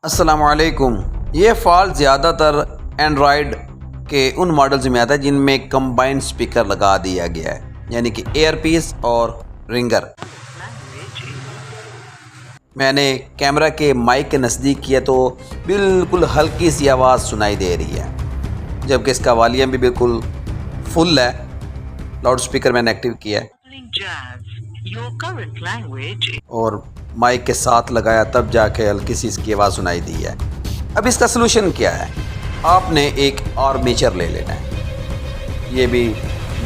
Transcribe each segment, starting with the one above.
अस्सलामुअलैकुम। ये फ़ॉल्ट ज़्यादातर एंड्रॉयड के उन मॉडल्स में आता है जिनमें कंबाइंड स्पीकर लगा दिया गया है, यानी कि एयरपीस और रिंगर। मैंने कैमरा के माइक के नज़दीक किया तो बिल्कुल हल्की सी आवाज़ सुनाई दे रही है, जबकि इसका वॉल्यूम भी बिल्कुल फुल है। लाउड स्पीकर मैंने एक्टिव किया है और माइक के साथ लगाया, तब जाके हल्की सी इसकी आवाज़ सुनाई दी है। अब इसका सलूशन क्या है? आपने एक आर्मेचर ले लेना है, ये भी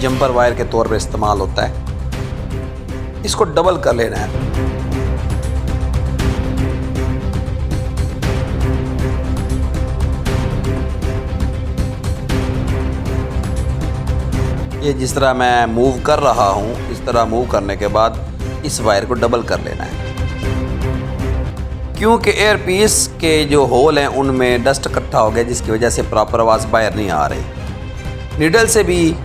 जंपर वायर के तौर पर इस्तेमाल होता है। इसको डबल कर लेना है। ये जिस तरह मैं मूव कर रहा हूँ, इस तरह मूव करने के बाद इस वायर को डबल कर लेना है, क्योंकि एयरपीस के जो होल हैं उनमें डस्ट इकट्ठा हो गया, जिसकी वजह से प्रॉपर आवाज़ बाहर नहीं आ रही। नीडल से भी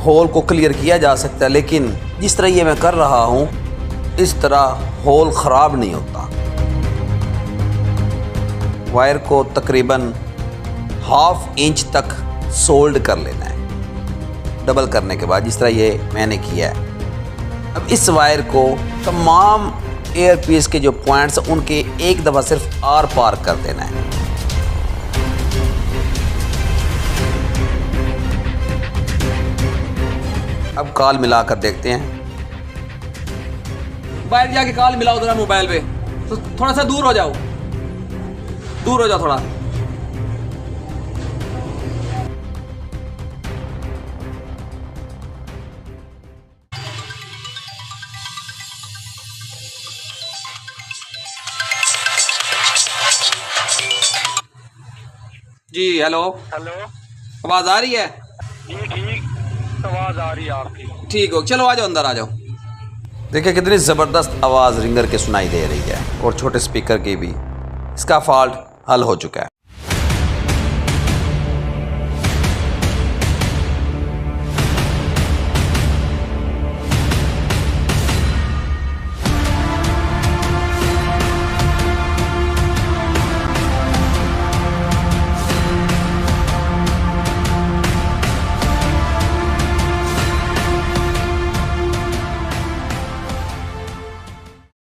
होल को क्लियर किया जा सकता है, लेकिन जिस तरह ये मैं कर रहा हूँ इस तरह होल ख़राब नहीं होता। वायर को तकरीबन ½ इंच तक सोल्ड कर लेना है डबल करने के बाद, जिस तरह ये मैंने किया है। अब इस वायर को तमाम एयरपीस के जो पॉइंट्स उनके एक दफ़ा सिर्फ आर पार कर देना है। अब कॉल मिलाकर देखते हैं। बाहर जाके कॉल मिलाओ जरा मोबाइल पे, तो थोड़ा सा दूर हो जाओ, दूर हो जाओ थोड़ा। जी हेलो हेलो, आवाज़ आ रही है? जी ठीक आवाज़ आ रही है आपकी। ठीक हो, चलो आ जाओ, अंदर आ जाओ। देखिए कितनी ज़बरदस्त आवाज़ रिंगर के सुनाई दे रही है और छोटे स्पीकर की भी। इसका फॉल्ट हल हो चुका है।